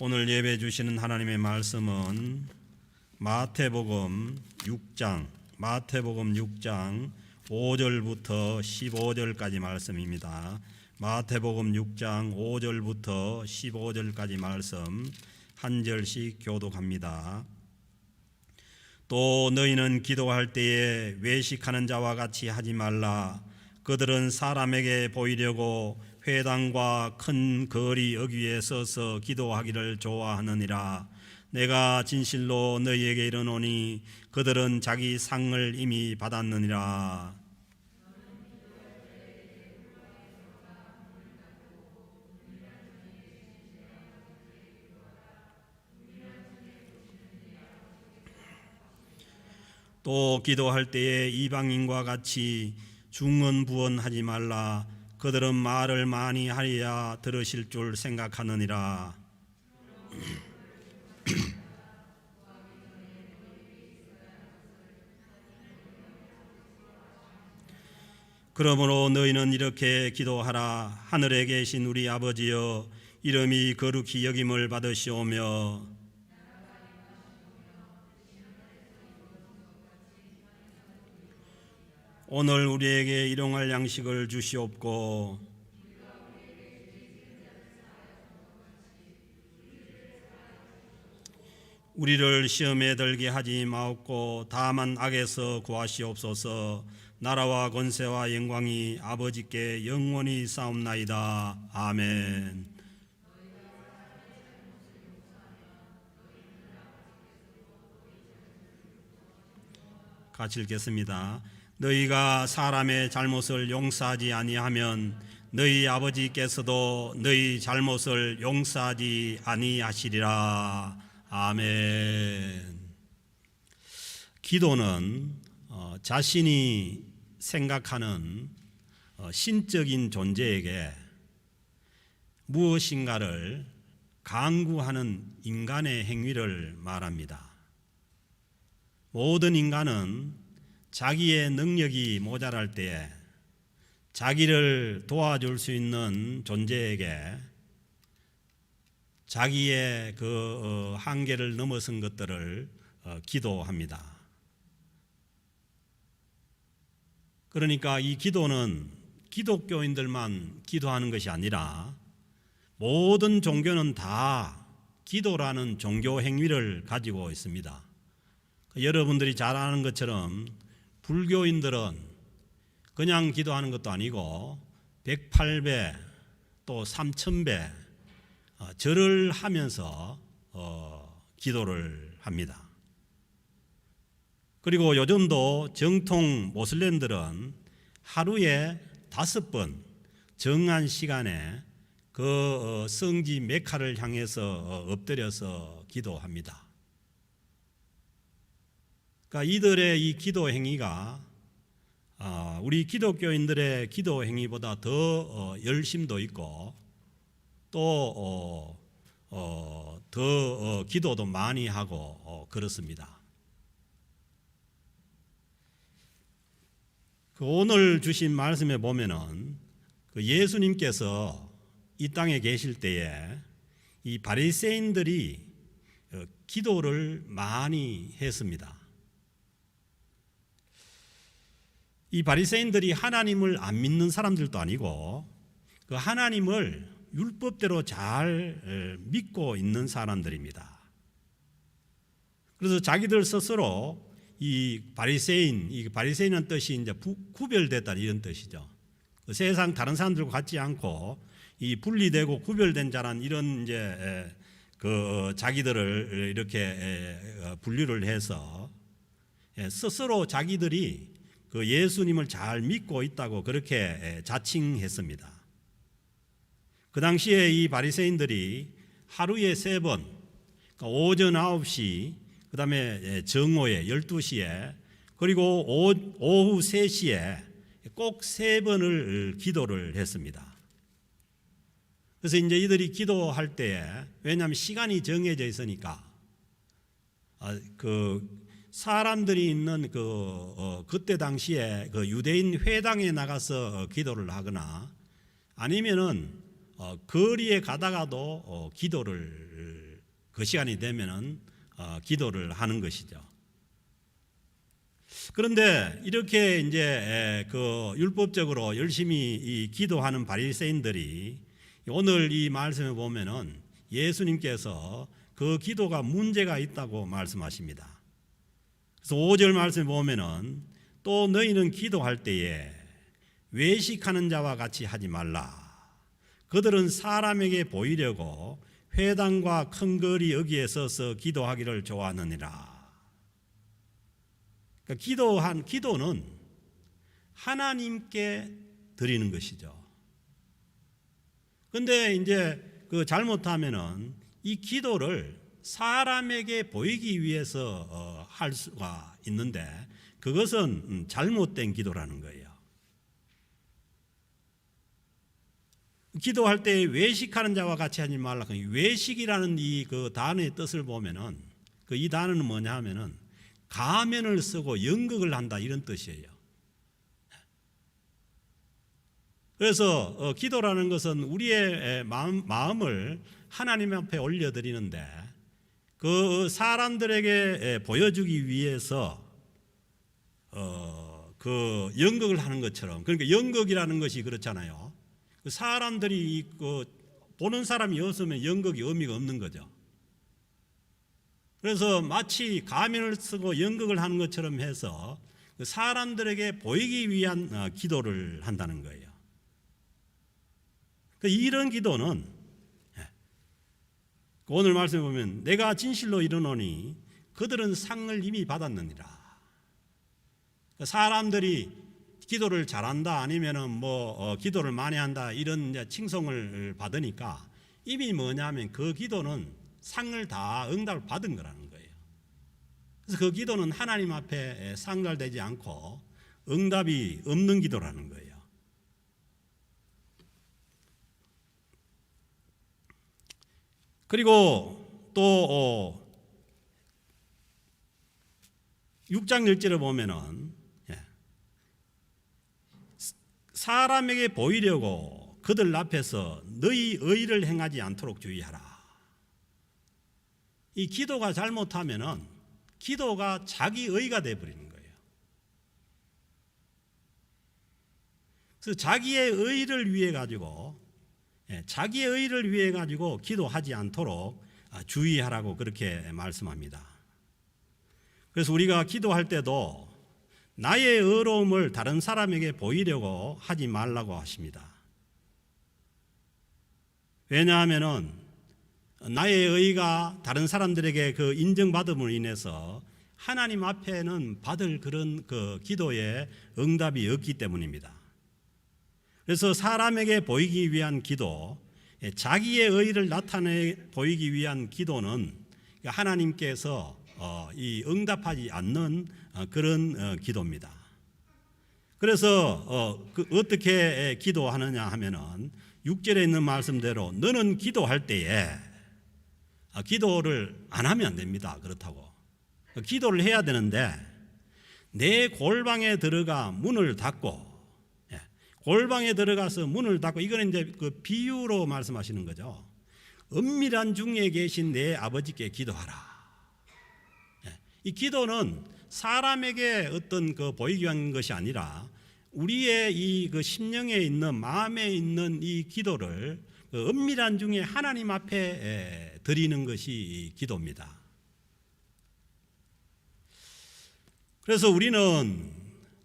오늘 예배 주시는 하나님의 말씀은 마태복음 6장 5절부터 15절까지 말씀입니다. 마태복음 6장 5절부터 15절까지 말씀 한 절씩 교독합니다. 또 너희는 기도할 때에 외식하는 자와 같이 하지 말라. 그들은 사람에게 보이려고 회당과 큰 거리 여기에 서서 기도하기를 좋아하느니라. 내가 진실로 너희에게 이르노니 그들은 자기 상을 이미 받았느니라. 또 기도할 때에 이방인과 같이 중언부언하지 말라. 그들은 말을 많이 하리야 들으실 줄 생각하느니라. 그러므로 너희는 이렇게 기도하라. 하늘에 계신 우리 아버지여, 이름이 거룩히 여김을 받으시오며 오늘 우리에게 일용할 양식을 주시옵고 우리를 시험에 들게 하지 마옵고 다만 악에서 구하시옵소서. 나라와 권세와 영광이 아버지께 영원히 싸움나이다. 아멘. 같이 읽겠습니다. 너희가 사람의 잘못을 용서하지 아니하면 너희 아버지께서도 너희 잘못을 용서하지 아니하시리라. 아멘. 기도는 자신이 생각하는 신적인 존재에게 무엇인가를 강구하는 인간의 행위를 말합니다. 모든 인간은 자기의 능력이 모자랄 때에 자기를 도와줄 수 있는 존재에게 자기의 그 한계를 넘어선 것들을 기도합니다. 그러니까 이 기도는 기독교인들만 기도하는 것이 아니라 모든 종교는 다 기도라는 종교 행위를 가지고 있습니다. 여러분들이 잘 아는 것처럼 불교인들은 그냥 기도하는 것도 아니고 108배 또 3000배 절을 하면서 기도를 합니다. 그리고 요즘도 정통 모슬렘들은 하루에 5번 정한 시간에 그 성지 메카를 향해서 엎드려서 기도합니다. 그러니까 이들의 이 기도 행위가 우리 기독교인들의 기도 행위보다 더 열심도 있고 또 더 기도도 많이 하고 그렇습니다. 오늘 주신 말씀에 보면은 그 예수님께서 이 땅에 계실 때에 이 바리새인들이 기도를 많이 했습니다. 이 바리새인들이 하나님을 안 믿는 사람들도 아니고 그 하나님을 율법대로 잘 믿고 있는 사람들입니다. 그래서 자기들 스스로 이 바리새인은 뜻이 이제 구별됐다 이런 뜻이죠. 그 세상 다른 사람들과 같지 않고 이 분리되고 구별된 자란 이런 이제 그 자기들을 이렇게 분류를 해서 스스로 자기들이 그 예수님을 잘 믿고 있다고 그렇게 자칭했습니다. 그 당시에 이 바리새인들이 하루에 3번, 그러니까 오전 9시, 그 다음에 정오에 12시에, 그리고 오후 3시에 꼭 3번을 기도를 했습니다. 그래서 이제 이들이 기도할 때에, 왜냐하면 시간이 정해져 있으니까, 사람들이 있는 그때 당시에 그 유대인 회당에 나가서 기도를 하거나 아니면은 거리에 가다가도 기도를 그 시간이 되면은 기도를 하는 것이죠. 그런데 이렇게 이제 그 율법적으로 열심히 이 기도하는 바리새인들이 오늘 이 말씀에 보면은 예수님께서 그 기도가 문제가 있다고 말씀하십니다. 그래서 5절 말씀에 보면은 또 너희는 기도할 때에 외식하는 자와 같이 하지 말라. 그들은 사람에게 보이려고 회당과 큰 거리 여기에 서서 기도하기를 좋아하느니라. 그러니까 기도는 하나님께 드리는 것이죠. 근데 이제 그 잘못하면은 이 기도를 사람에게 보이기 위해서 할 수가 있는데 그것은 잘못된 기도라는 거예요. 기도할 때 외식하는 자와 같이 하지 말라. 외식이라는 이 그 단어의 뜻을 보면은 그 이 단어는 뭐냐 하면은 가면을 쓰고 연극을 한다 이런 뜻이에요. 그래서 기도라는 것은 우리의 마음을 하나님 앞에 올려드리는데 그 사람들에게 보여주기 위해서 그 연극을 하는 것처럼, 그러니까 연극이라는 것이 그렇잖아요. 사람들이 보는 사람이 없으면 연극이 의미가 없는 거죠. 그래서 마치 가면을 쓰고 연극을 하는 것처럼 해서 사람들에게 보이기 위한 기도를 한다는 거예요. 이런 기도는 오늘 말씀에 보면 내가 진실로 이르노니 그들은 상을 이미 받았느니라. 사람들이 기도를 잘한다 아니면은 기도를 많이 한다 이런 칭송을 받으니까 이미 뭐냐면 그 기도는 상을 다 응답을 받은 거라는 거예요. 그래서 그 기도는 하나님 앞에 상달되지 않고 응답이 없는 기도라는 거예요. 그리고 또 6장 1절에 보면은 사람에게 보이려고 그들 앞에서 너희 의를 행하지 않도록 주의하라. 이 기도가 잘못하면은 기도가 자기 의가 되어버리는 거예요. 그래서 자기의 의를 위해 가지고 기도하지 않도록 주의하라고 그렇게 말씀합니다. 그래서 우리가 기도할 때도 나의 의로움을 다른 사람에게 보이려고 하지 말라고 하십니다. 왜냐하면은 나의 의가 다른 사람들에게 그 인정받음으로 인해서 하나님 앞에는 받을 그런 그 기도의 응답이 없기 때문입니다. 그래서 사람에게 보이기 위한 기도, 자기의 의를 나타내 보이기 위한 기도는 하나님께서 이 응답하지 않는 그런 기도입니다. 그래서 어떻게 기도하느냐 하면은 6절에 있는 말씀대로 너는 기도할 때에 기도를 안 하면 안 됩니다. 그렇다고 기도를 해야 되는데 내 골방에 들어가 문을 닫고, 골방에 들어가서 문을 닫고, 이거는 이제 그 비유로 말씀하시는 거죠. 은밀한 중에 계신 내 아버지께 기도하라. 이 기도는 사람에게 어떤 그 보이기 위한 것이 아니라 우리의 이 그 심령에 있는, 마음에 있는 이 기도를 그 은밀한 중에 하나님 앞에 드리는 것이 기도입니다. 그래서 우리는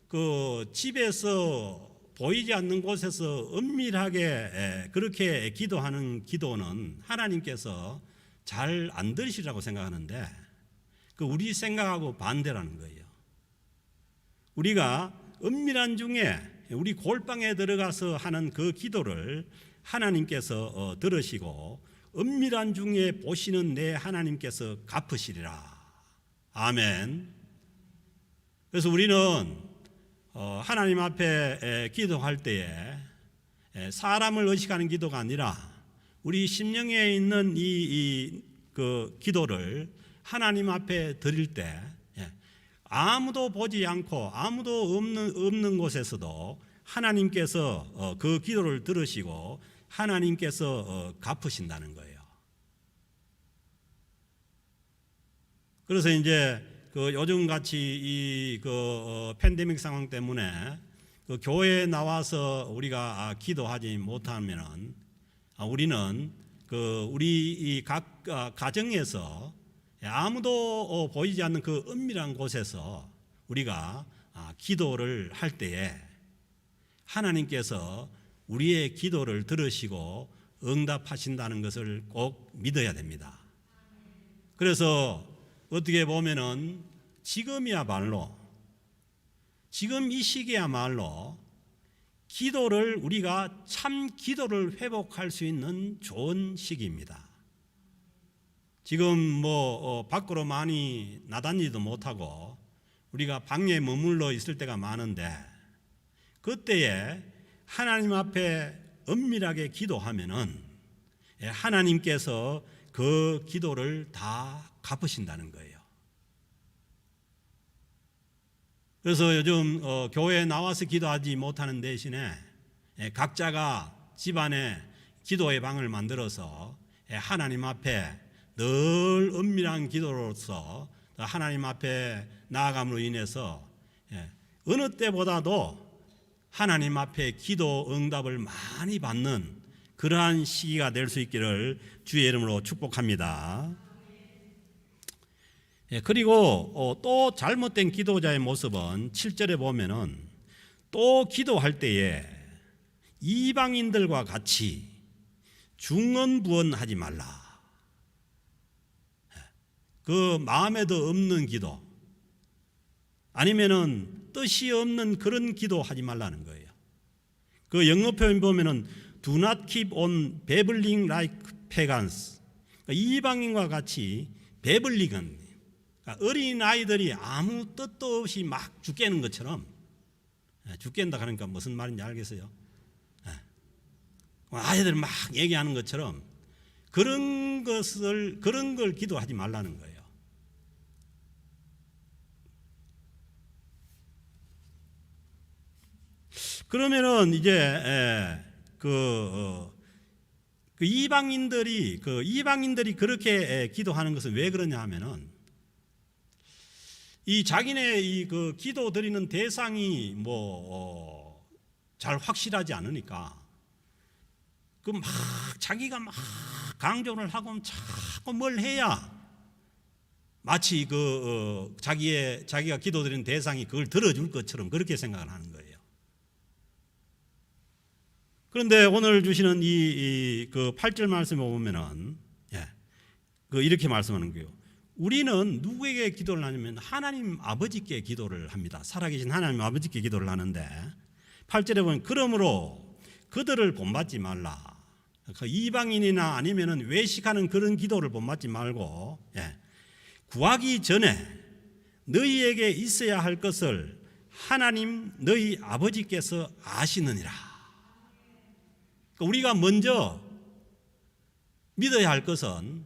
그 집에서 보이지 않는 곳에서 은밀하게 그렇게 기도하는 기도는 하나님께서 잘 안 들으시라고 생각하는데 그 우리 생각하고 반대라는 거예요. 우리가 은밀한 중에 우리 골방에 들어가서 하는 그 기도를 하나님께서 들으시고 은밀한 중에 보시는 내 하나님께서 갚으시리라. 아멘. 그래서 우리는 하나님 앞에 기도할 때에 사람을 의식하는 기도가 아니라 우리 심령에 있는 그 기도를 하나님 앞에 드릴 때 아무도 보지 않고 아무도 없는 곳에서도 하나님께서 그 기도를 들으시고 하나님께서 갚으신다는 거예요. 그래서 이제 그 요즘 같이 이 팬데믹 상황 때문에 그 교회에 나와서 우리가 기도하지 못하면은 우리는 그 우리 이 각 가정에서 아무도 보이지 않는 그 은밀한 곳에서 우리가 기도를 할 때에 하나님께서 우리의 기도를 들으시고 응답하신다는 것을 꼭 믿어야 됩니다. 그래서 어떻게 보면은 지금이야말로, 지금 이 시기야말로 기도를 우리가 참 기도를 회복할 수 있는 좋은 시기입니다. 지금 밖으로 많이 나다니지도 못하고 우리가 방에 머물러 있을 때가 많은데, 그때에 하나님 앞에 은밀하게 기도하면은 하나님께서 그 기도를 다 갚으신다는 거예요. 그래서 요즘 교회에 나와서 기도하지 못하는 대신에 각자가 집안에 기도의 방을 만들어서 하나님 앞에 늘 은밀한 기도로서 하나님 앞에 나아감으로 인해서 어느 때보다도 하나님 앞에 기도 응답을 많이 받는 그러한 시기가 될 수 있기를 주의 이름으로 축복합니다. 그리고 또 잘못된 기도자의 모습은 7절에 보면은 또 기도할 때에 이방인들과 같이 중언부언하지 말라. 그 마음에도 없는 기도, 아니면은 뜻이 없는 그런 기도하지 말라는 거예요. 그 영어 표현 보면은 do not keep on babbling like pagans. 그러니까 이방인과 같이 베블링은, 그러니까 어린 아이들이 아무 뜻도 없이 막 죽겠는 것처럼, 죽겠다 하니까 무슨 말인지 알겠어요? 아이들 막 얘기하는 것처럼 그런 걸 기도하지 말라는 거예요. 그러면은 이제 그 이방인들이 그렇게 기도하는 것은 왜 그러냐 하면은, 이 자기네 그 기도 드리는 대상이 잘 확실하지 않으니까 그 막 자기가 막 강조를 하고 자꾸 뭘 해야 마치 자기가 기도 드리는 대상이 그걸 들어줄 것처럼 그렇게 생각을 하는 거예요. 그런데 오늘 주시는 그 8절 말씀에 보면은 이렇게 말씀하는 거예요. 우리는 누구에게 기도를 하냐면 하나님 아버지께 기도를 합니다. 살아계신 하나님 아버지께 기도를 하는데, 8절에 보면 그러므로 그들을 본받지 말라. 그 이방인이나 아니면은 외식하는 그런 기도를 본받지 말고 구하기 전에 너희에게 있어야 할 것을 하나님 너희 아버지께서 아시느니라. 우리가 먼저 믿어야 할 것은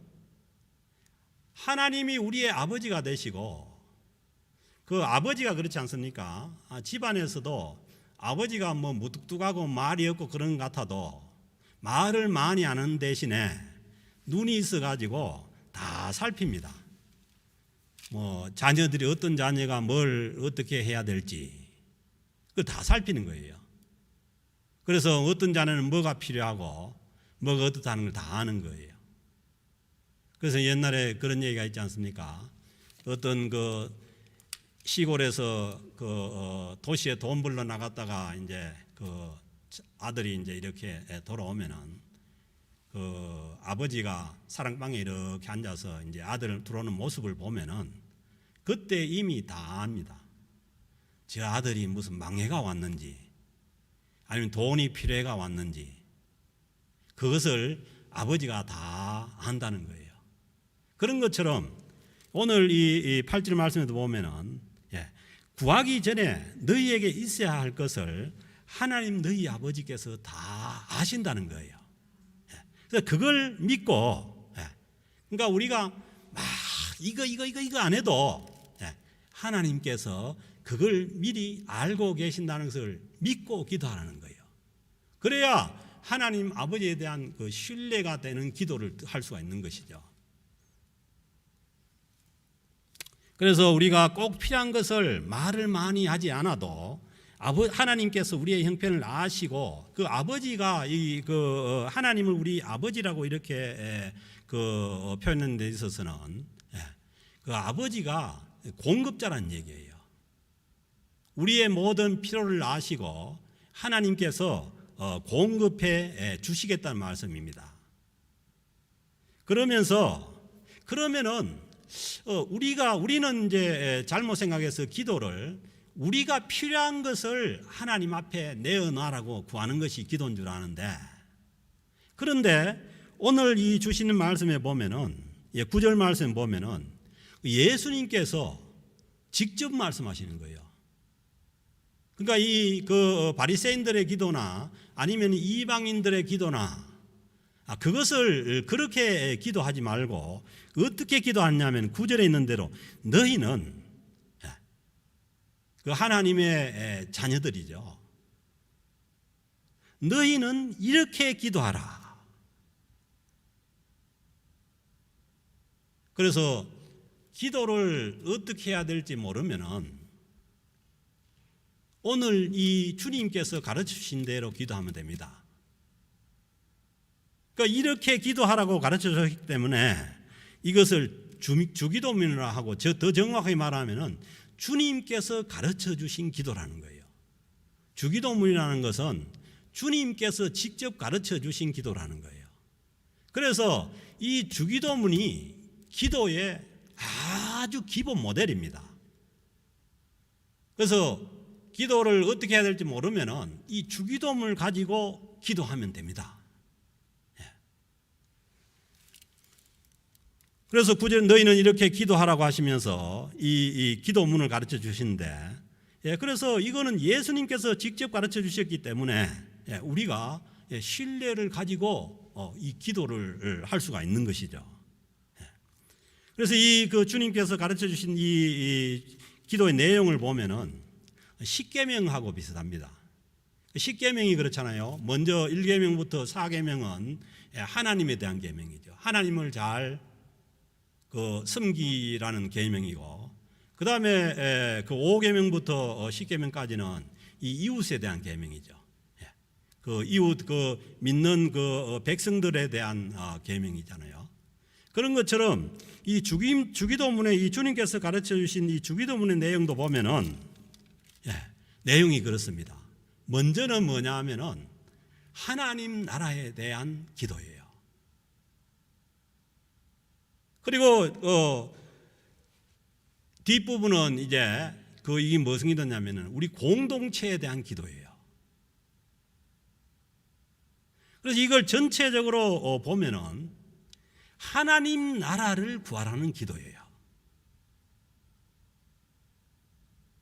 하나님이 우리의 아버지가 되시고, 그 아버지가 그렇지 않습니까? 집안에서도 아버지가 무뚝뚝하고 말이 없고 그런 것 같아도 말을 많이 하는 대신에 눈이 있어가지고 다 살핍니다. 자녀들이 어떤 자녀가 뭘 어떻게 해야 될지 그 다 살피는 거예요. 그래서 어떤 자녀는 뭐가 필요하고 뭐가 어떻다는 걸 다 아는 거예요. 그래서 옛날에 그런 얘기가 있지 않습니까? 어떤 그 시골에서 도시에 돈 벌러 나갔다가 이제 그 아들이 이제 이렇게 돌아오면은 그 아버지가 사랑방에 이렇게 앉아서 이제 아들 들어오는 모습을 보면은 그때 이미 다 압니다. 저 아들이 무슨 망해가 왔는지 아니면 돈이 필요해가 왔는지 그것을 아버지가 다 안다는 거예요. 그런 것처럼 오늘 이 8절 말씀에도 보면은 구하기 전에 너희에게 있어야 할 것을 하나님 너희 아버지께서 다 아신다는 거예요. 그래서 그걸 믿고, 그러니까 우리가 막 이거 안 해도 하나님께서 그걸 미리 알고 계신다는 것을 믿고 기도하라는 거예요. 그래야 하나님 아버지에 대한 그 신뢰가 되는 기도를 할 수가 있는 것이죠. 그래서 우리가 꼭 필요한 것을 말을 많이 하지 않아도 하나님께서 우리의 형편을 아시고 그 아버지가 하나님을 우리 아버지라고 이렇게 표현하는 데 있어서는 그 아버지가 공급자라는 얘기예요. 우리의 모든 필요를 아시고 하나님께서 공급해 주시겠다는 말씀입니다. 그러면은 우리는 이제 잘못 생각해서 기도를 우리가 필요한 것을 하나님 앞에 내어놔라고 구하는 것이 기도인 줄 아는데, 그런데 오늘 이 주시는 말씀에 보면은 9절 말씀에 보면은 예수님께서 직접 말씀하시는 거예요. 그러니까 이 바리새인들의 기도나 아니면 이방인들의 기도나 그것을 그렇게 기도하지 말고 어떻게 기도하냐면 9절에 있는 대로 너희는 그 하나님의 자녀들이죠. 너희는 이렇게 기도하라. 그래서 기도를 어떻게 해야 될지 모르면은 오늘 이 주님께서 가르쳐 주신 대로 기도하면 됩니다. 그러니까 이렇게 기도하라고 가르쳐 주셨기 때문에 이것을 주기도문이라 하고 더 정확하게 말하면은 주님께서 가르쳐 주신 기도라는 거예요. 주기도문이라는 것은 주님께서 직접 가르쳐 주신 기도라는 거예요. 그래서 이 주기도문이 기도의 아주 기본 모델입니다. 그래서 기도를 어떻게 해야 될지 모르면은 이 주기도문을 가지고 기도하면 됩니다. 그래서 9절 너희는 이렇게 기도하라고 하시면서 이 기도문을 가르쳐 주시는데, 그래서 이거는 예수님께서 직접 가르쳐 주셨기 때문에 우리가 신뢰를 가지고 이 기도를 할 수가 있는 것이죠. 그래서 그 주님께서 가르쳐 주신 이 기도의 내용을 보면은 십계명하고 비슷합니다. 십계명이 그렇잖아요. 먼저 1계명부터 4계명은 하나님에 대한 계명이죠. 하나님을 잘 섬기라는 계명이고, 그 다음에 그 5계명부터 10계명까지는 이 이웃에 대한 계명이죠. 그 이웃 믿는 백성들에 대한 계명이잖아요. 그런 것처럼 이 주기도문에 이 주님께서 가르쳐 주신 이 주기도문의 내용도 보면은 내용이 그렇습니다. 먼저는 뭐냐 하면은 하나님 나라에 대한 기도예요. 그리고 뒷부분은 이제 이게 무슨 기도냐면은 우리 공동체에 대한 기도예요. 그래서 이걸 전체적으로 보면은 하나님 나라를 구하라는 기도예요.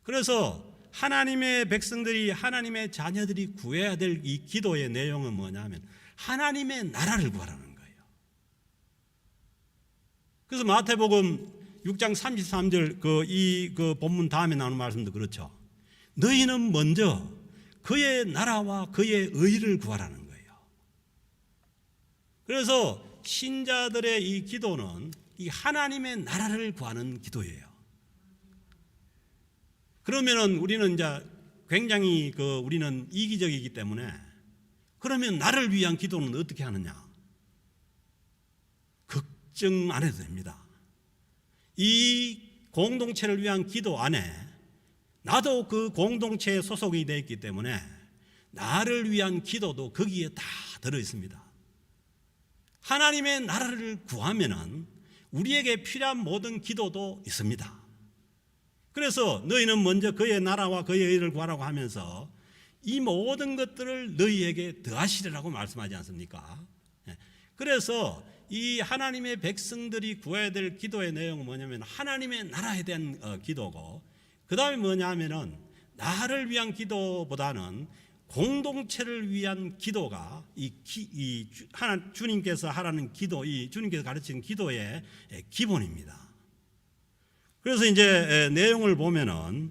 그래서 하나님의 백성들이, 하나님의 자녀들이 구해야 될 이 기도의 내용은 뭐냐면 하나님의 나라를 구하라는 거예요. 그래서 마태복음 6장 33절 이 본문 다음에 나오는 말씀도 그렇죠. 너희는 먼저 그의 나라와 그의 의를 구하라는 거예요. 그래서 신자들의 이 기도는 이 하나님의 나라를 구하는 기도예요. 그러면은 우리는 이제 굉장히 우리는 이기적이기 때문에, 그러면 나를 위한 기도는 어떻게 하느냐? 걱정 안 해도 됩니다. 이 공동체를 위한 기도 안에 나도 그 공동체에 소속이 되어 있기 때문에 나를 위한 기도도 거기에 다 들어 있습니다. 하나님의 나라를 구하면은 우리에게 필요한 모든 기도도 있습니다. 그래서 너희는 먼저 그의 나라와 그의 의를 구하라고 하면서 이 모든 것들을 너희에게 더하시리라고 말씀하지 않습니까? 그래서 이 하나님의 백성들이 구해야 될 기도의 내용은 뭐냐면 하나님의 나라에 대한 기도고, 그 다음에 뭐냐 하면은 나를 위한 기도보다는 공동체를 위한 기도가 주님께서 하라는 기도, 이 주님께서 가르치는 기도의 기본입니다. 그래서 이제 내용을 보면은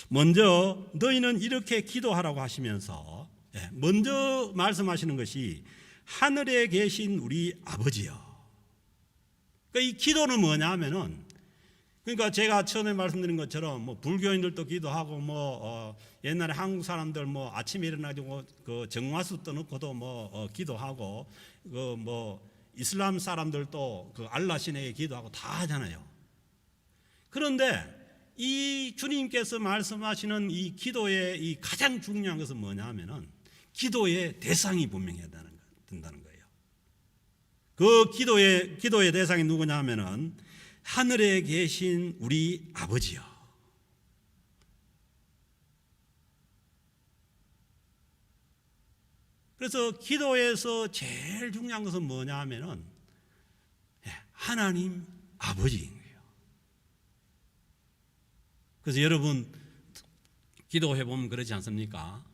먼저 너희는 이렇게 기도하라고 하시면서 먼저 말씀하시는 것이 하늘에 계신 우리 아버지요. 그러니까 이 기도는 뭐냐 하면은 그러니까 제가 처음에 말씀드린 것처럼 뭐 불교인들도 기도하고 옛날에 한국 사람들 아침에 일어나가지고 그 정화수 떠놓고도 기도하고 이슬람 사람들도 그 알라 신에게 기도하고 다 하잖아요. 그런데 이 주님께서 말씀하시는 이 기도의 이 가장 중요한 것은 뭐냐면은 기도의 대상이 분명해야 된다는 거예요. 그 기도의 대상이 누구냐 하면은 하늘에 계신 우리 아버지요. 그래서 기도에서 제일 중요한 것은 뭐냐 하면은 하나님 아버지인 거예요. 그래서 여러분 기도해 보면 그렇지 않습니까?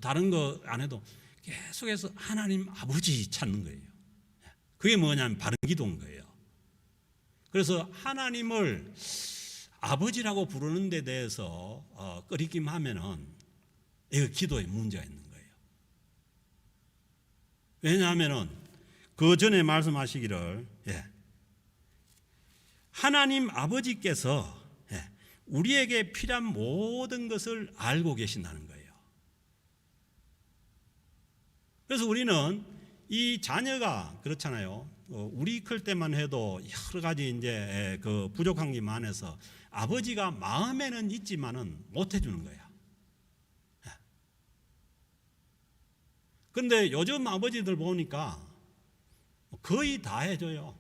다른 거 안 해도 계속해서 하나님 아버지 찾는 거예요. 그게 뭐냐면 바른 기도인 거예요. 그래서 하나님을 아버지라고 부르는 데 대해서 꺼리낌하면은 이거 기도에 문제가 있는 거예요. 왜냐하면은 그 전에 말씀하시기를 하나님 아버지께서 우리에게 필요한 모든 것을 알고 계신다는 거예요. 그래서 우리는 이 자녀가 그렇잖아요. 우리 클 때만 해도 여러 가지 이제 그 부족한 게 많아서 아버지가 마음에는 있지만은 못 해주는 거야. 그런데 요즘 아버지들 보니까 거의 다 해줘요.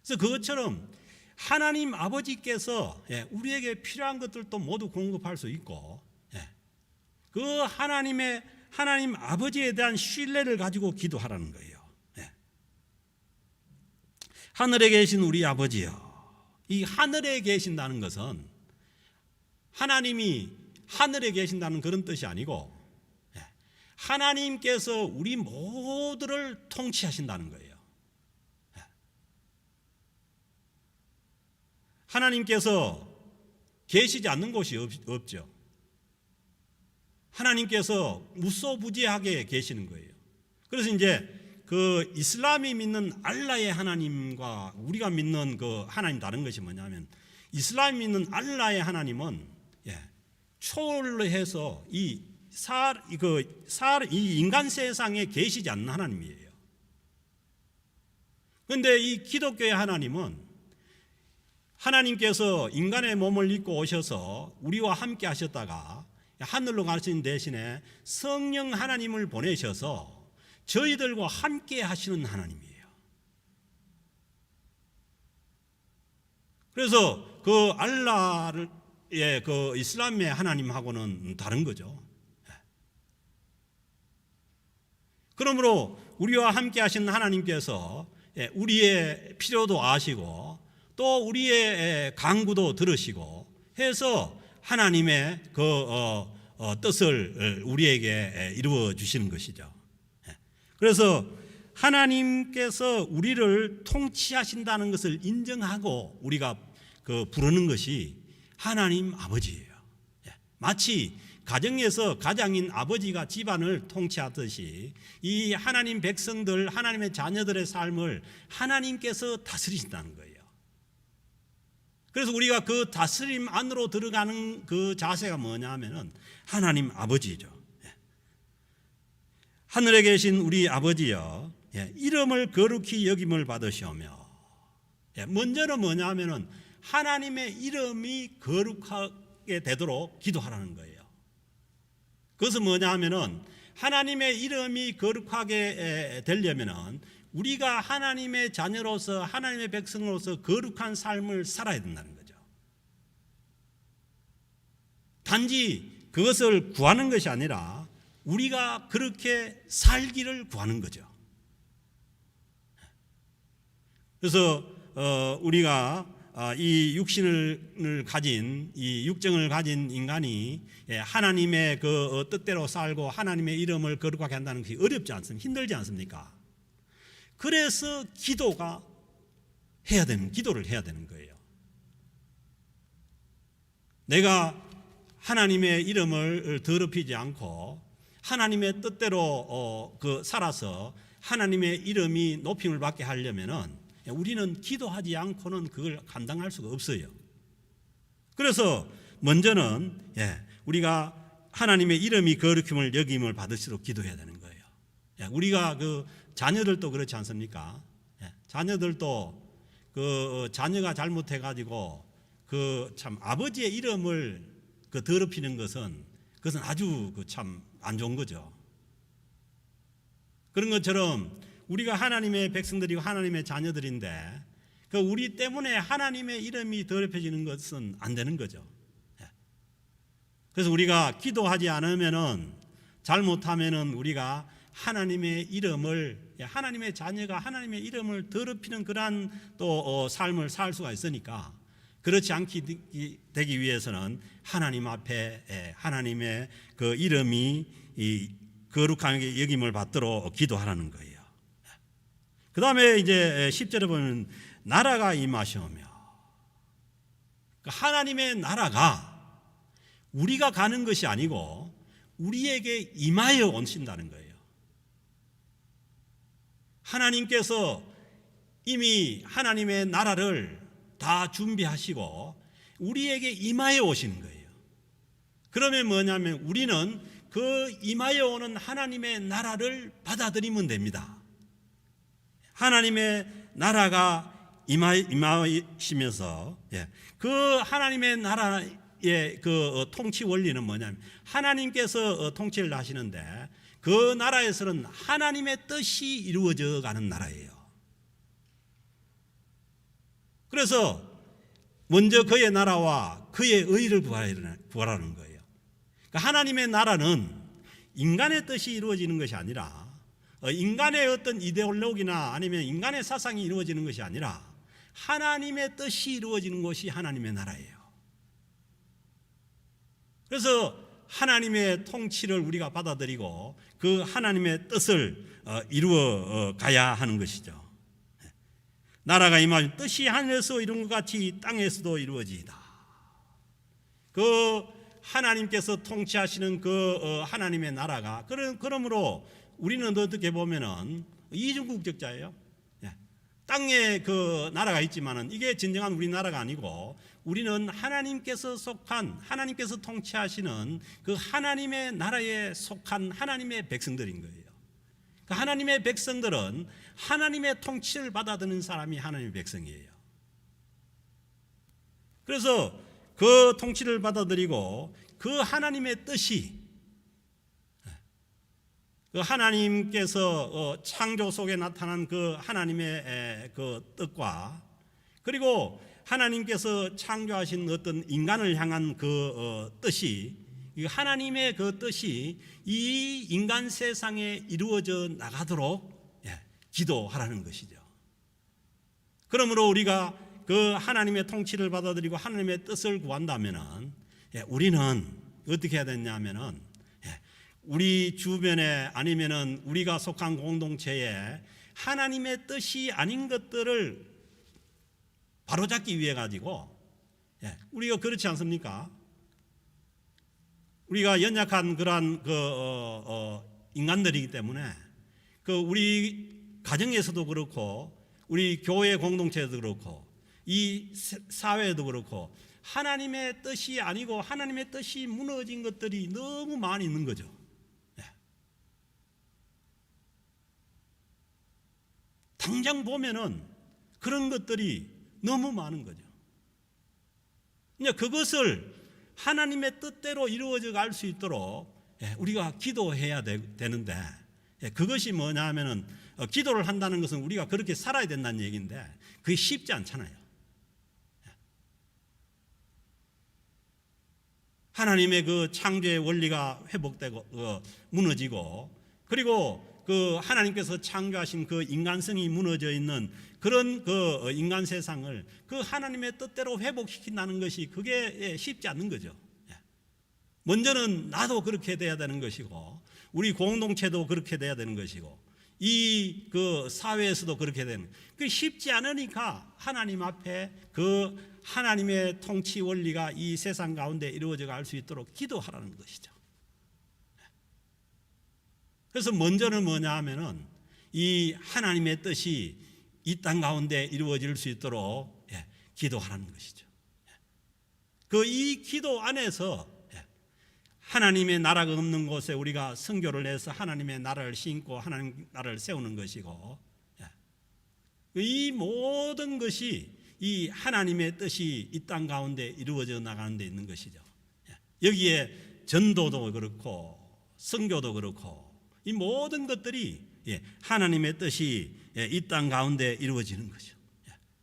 그래서 그것처럼 하나님 아버지께서 우리에게 필요한 것들도 모두 공급할 수 있고 그 하나님 아버지에 대한 신뢰를 가지고 기도하라는 거예요. 하늘에 계신 우리 아버지요. 이 하늘에 계신다는 것은 하나님이 하늘에 계신다는 그런 뜻이 아니고 하나님께서 우리 모두를 통치하신다는 거예요. 하나님께서 계시지 않는 곳이 없죠. 하나님께서 무소부지하게 계시는 거예요. 그래서 이제 그 이슬람이 믿는 알라의 하나님과 우리가 믿는 그 하나님 다른 것이 뭐냐면 이슬람이 믿는 알라의 하나님은 초월해서 이 인간 세상에 계시지 않는 하나님이에요. 그런데 이 기독교의 하나님은 하나님께서 인간의 몸을 입고 오셔서 우리와 함께 하셨다가 하늘로 가신 대신에 성령 하나님을 보내셔서 저희들과 함께 하시는 하나님이에요. 그래서 그 알라의 그 이슬람의 하나님하고는 다른 거죠. 그러므로 우리와 함께 하시는 하나님께서 우리의 필요도 아시고 또 우리의 간구도 들으시고 해서 하나님의 그 뜻을 우리에게 이루어 주시는 것이죠. 그래서 하나님께서 우리를 통치하신다는 것을 인정하고 우리가 그 부르는 것이 하나님 아버지예요. 마치 가정에서 가장인 아버지가 집안을 통치하듯이 이 하나님 백성들, 하나님의 자녀들의 삶을 하나님께서 다스리신다는 거예요. 그래서 우리가 그 다스림 안으로 들어가는 그 자세가 뭐냐 하면은 하나님 아버지죠. 하늘에 계신 우리 아버지여, 이름을 거룩히 여김을 받으시오며, 먼저는 뭐냐 하면은 하나님의 이름이 거룩하게 되도록 기도하라는 거예요. 그것은 뭐냐 하면은 하나님의 이름이 거룩하게 되려면은 우리가 하나님의 자녀로서 하나님의 백성으로서 거룩한 삶을 살아야 된다는 거죠. 단지 그것을 구하는 것이 아니라 우리가 그렇게 살기를 구하는 거죠. 그래서 우리가 이 육신을 가진 이 육정을 가진 인간이 하나님의 그 뜻대로 살고 하나님의 이름을 거룩하게 한다는 것이 어렵지 않습니까? 힘들지 않습니까? 그래서 기도를 해야 되는 거예요. 내가 하나님의 이름을 더럽히지 않고 하나님의 뜻대로 살아서 하나님의 이름이 높임을 받게 하려면은 우리는 기도하지 않고는 그걸 감당할 수가 없어요. 그래서 먼저는 우리가 하나님의 이름이 거룩함을 여김을 받으시도록 기도해야 되는 거예요. 우리가 그 자녀들도 그렇지 않습니까? 자녀들도 그 자녀가 잘못해 가지고 그 참 아버지의 이름을 그 더럽히는 것은 그것은 아주 그 참 안 좋은 거죠. 그런 것처럼 우리가 하나님의 백성들이고 하나님의 자녀들인데 그 우리 때문에 하나님의 이름이 더럽혀지는 것은 안 되는 거죠. 그래서 우리가 기도하지 않으면은 잘못하면은 우리가 하나님의 이름을 하나님의 자녀가 하나님의 이름을 더럽히는 그러한 또 삶을 살 수가 있으니까 그렇지 않게 되기 위해서는 하나님 앞에 하나님의 그 이름이 이 거룩하게 여김을 받도록 기도하라는 거예요. 그 다음에 이제 10절에 보면 나라가 임하시오며, 하나님의 나라가 우리가 가는 것이 아니고 우리에게 임하여 오신다는 거예요. 하나님께서 이미 하나님의 나라를 다 준비하시고 우리에게 임하여 오시는 거예요. 그러면 뭐냐면 우리는 그 임하여 오는 하나님의 나라를 받아들이면 됩니다. 하나님의 나라가 임하시면서 그 하나님의 나라의 그 통치 원리는 뭐냐면 하나님께서 통치를 하시는데 그 나라에서는 하나님의 뜻이 이루어져 가는 나라예요. 그래서 먼저 그의 나라와 그의 의를 구하라는 거예요. 그러니까 하나님의 나라는 인간의 뜻이 이루어지는 것이 아니라 인간의 어떤 이데올로기나 아니면 인간의 사상이 이루어지는 것이 아니라 하나님의 뜻이 이루어지는 것이 하나님의 나라예요. 그래서 하나님의 통치를 우리가 받아들이고 그 하나님의 뜻을 이루어 가야 하는 것이죠. 나라가 임하면 뜻이 하늘에서 이룬 것 같이 땅에서도 이루어지이다. 그 하나님께서 통치하시는 그 하나님의 나라가 그러므로 우리는 어떻게 보면은 이중국적자예요. 땅에 그 나라가 있지만은 이게 진정한 우리 나라가 아니고 우리는 하나님께서 속한 하나님께서 통치하시는 그 하나님의 나라에 속한 하나님의 백성들인 거예요. 그 하나님의 백성들은 하나님의 통치를 받아들이는 사람이 하나님의 백성이에요. 그래서 그 통치를 받아들이고 그 하나님의 뜻이 그 하나님께서 창조 속에 나타난 그 하나님의 그 뜻과 그리고 하나님께서 창조하신 어떤 인간을 향한 그 뜻이 하나님의 그 뜻이 이 인간 세상에 이루어져 나가도록 기도하라는 것이죠. 그러므로 우리가 그 하나님의 통치를 받아들이고 하나님의 뜻을 구한다면은 우리는 어떻게 해야 되냐면은 우리 주변에 아니면은 우리가 속한 공동체에 하나님의 뜻이 아닌 것들을 바로잡기 위해 가지고 우리가 그렇지 않습니까? 우리가 연약한 그러한 인간들이기 때문에 그 우리 가정에서도 그렇고 우리 교회 공동체에도 그렇고 이 사회에도 그렇고 하나님의 뜻이 아니고 하나님의 뜻이 무너진 것들이 너무 많이 있는 거죠. 당장 보면은 그런 것들이 너무 많은 거죠. 이제 그것을 하나님의 뜻대로 이루어져 갈 수 있도록 우리가 기도해야 되는데 그것이 뭐냐 하면은 기도를 한다는 것은 우리가 그렇게 살아야 된다는 얘기인데 그게 쉽지 않잖아요. 하나님의 그 창조의 원리가 회복되고 무너지고 그리고 그 하나님께서 창조하신 그 인간성이 무너져 있는 그런 그 인간 세상을 그 하나님의 뜻대로 회복시킨다는 것이 그게 쉽지 않는 거죠. 먼저는 나도 그렇게 돼야 되는 것이고 우리 공동체도 그렇게 돼야 되는 것이고 이 그 사회에서도 그렇게 되는 그 쉽지 않으니까 하나님 앞에 그 하나님의 통치 원리가 이 세상 가운데 이루어져 갈 수 있도록 기도하라는 것이죠. 그래서 먼저는 뭐냐 하면은 이 하나님의 뜻이 이 땅 가운데 이루어질 수 있도록 기도하라는 것이죠. 그 이 기도 안에서 하나님의 나라가 없는 곳에 우리가 선교를 해서 하나님의 나라를 심고 하나님 나라를 세우는 것이고, 이 모든 것이 이 하나님의 뜻이 이 땅 가운데 이루어져 나가는 데 있는 것이죠. 여기에 전도도 그렇고 선교도 그렇고 이 모든 것들이 하나님의 뜻이 이 땅 가운데 이루어지는 거죠.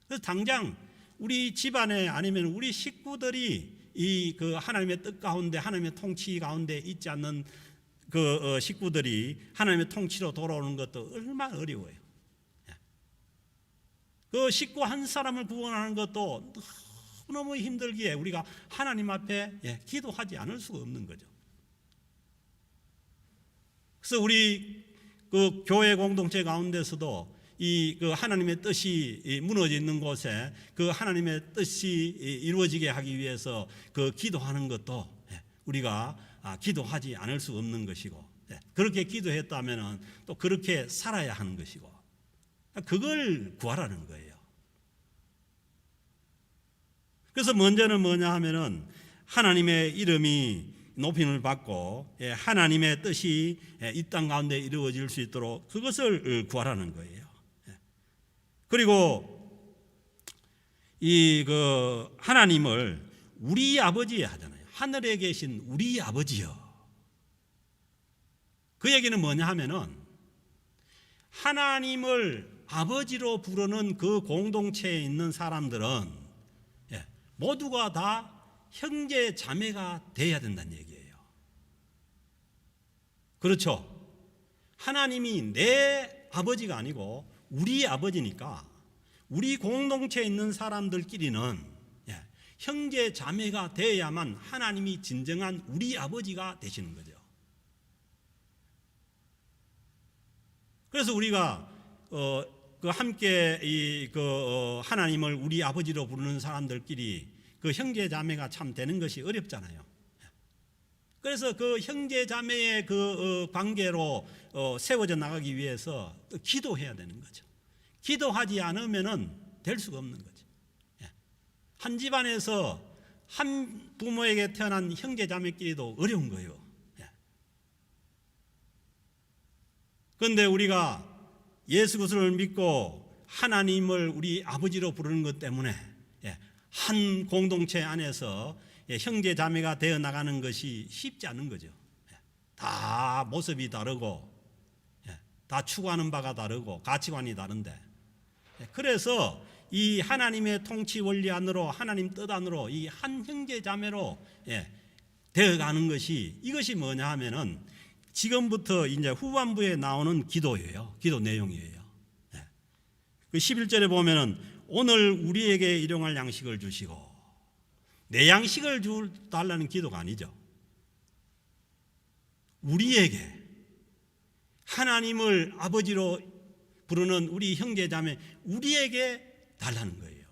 그래서 당장 우리 집안에 아니면 우리 식구들이 이 그 하나님의 뜻 가운데 하나님의 통치 가운데 있지 않는 그 식구들이 하나님의 통치로 돌아오는 것도 얼마나 어려워요. 그 식구 한 사람을 구원하는 것도 너무 힘들기에 우리가 하나님 앞에 기도하지 않을 수가 없는 거죠. 그래서 우리 그 교회 공동체 가운데서도 이 그 하나님의 뜻이 무너져 있는 곳에 그 하나님의 뜻이 이루어지게 하기 위해서 그 기도하는 것도 우리가 기도하지 않을 수 없는 것이고, 그렇게 기도했다면 또 그렇게 살아야 하는 것이고, 그걸 구하라는 거예요. 그래서 먼저는 뭐냐 하면은 하나님의 이름이 높임을 받고 하나님의 뜻이 이 땅 가운데 이루어질 수 있도록 그것을 구하라는 거예요. 그리고 이 그 하나님을 우리 아버지 하잖아요. 하늘에 계신 우리 아버지요. 그 얘기는 뭐냐 하면은 하나님을 아버지로 부르는 그 공동체에 있는 사람들은 모두가 다 형제 자매가 돼야 된다는 얘기예요. 그렇죠? 하나님이 내 아버지가 아니고 우리 아버지니까 우리 공동체에 있는 사람들끼리는 형제 자매가 되어야만 하나님이 진정한 우리 아버지가 되시는 거죠. 그래서 우리가 그 함께 하나님을 우리 아버지로 부르는 사람들끼리 그 형제 자매가 참 되는 것이 어렵잖아요. 그래서 그 형제 자매의 그 관계로 세워져 나가기 위해서 기도해야 되는 거죠. 기도하지 않으면은 될 수가 없는 거죠. 한 집안에서 한 부모에게 태어난 형제 자매끼리도 어려운 거예요. 그런데 우리가 예수 그리스도를 믿고 하나님을 우리 아버지로 부르는 것 때문에 한 공동체 안에서 형제 자매가 되어 나가는 것이 쉽지 않은 거죠. 다 모습이 다르고 다 추구하는 바가 다르고 가치관이 다른데, 그래서 이 하나님의 통치 원리 안으로 하나님 뜻 안으로 이 한 형제 자매로 되어가는 것이, 이것이 뭐냐 하면은 지금부터 이제 후반부에 나오는 기도예요. 기도 내용이에요. 그 11절에 보면은 오늘 우리에게 일용할 양식을 주시고, 내 양식을 달라는 기도가 아니죠. 우리에게, 하나님을 아버지로 부르는 우리 형제 자매 우리에게 달라는 거예요.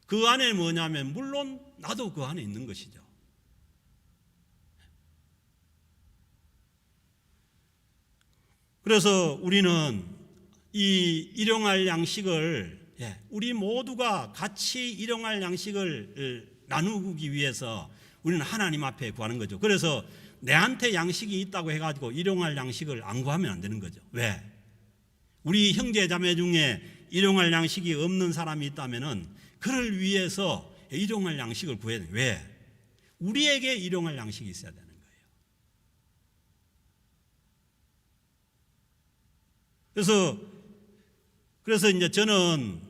그 안에 뭐냐면 물론 나도 그 안에 있는 것이죠. 그래서 우리는 이 일용할 양식을 우리 모두가 같이 일용할 양식을 나누기 위해서 우리는 하나님 앞에 구하는 거죠. 그래서 내한테 양식이 있다고 해가지고 일용할 양식을 안 구하면 안 되는 거죠. 왜? 우리 형제 자매 중에 일용할 양식이 없는 사람이 있다면은 그를 위해서 일용할 양식을 구해야 돼요. 왜? 우리에게 일용할 양식이 있어야 되는 거예요. 그래서 이제 저는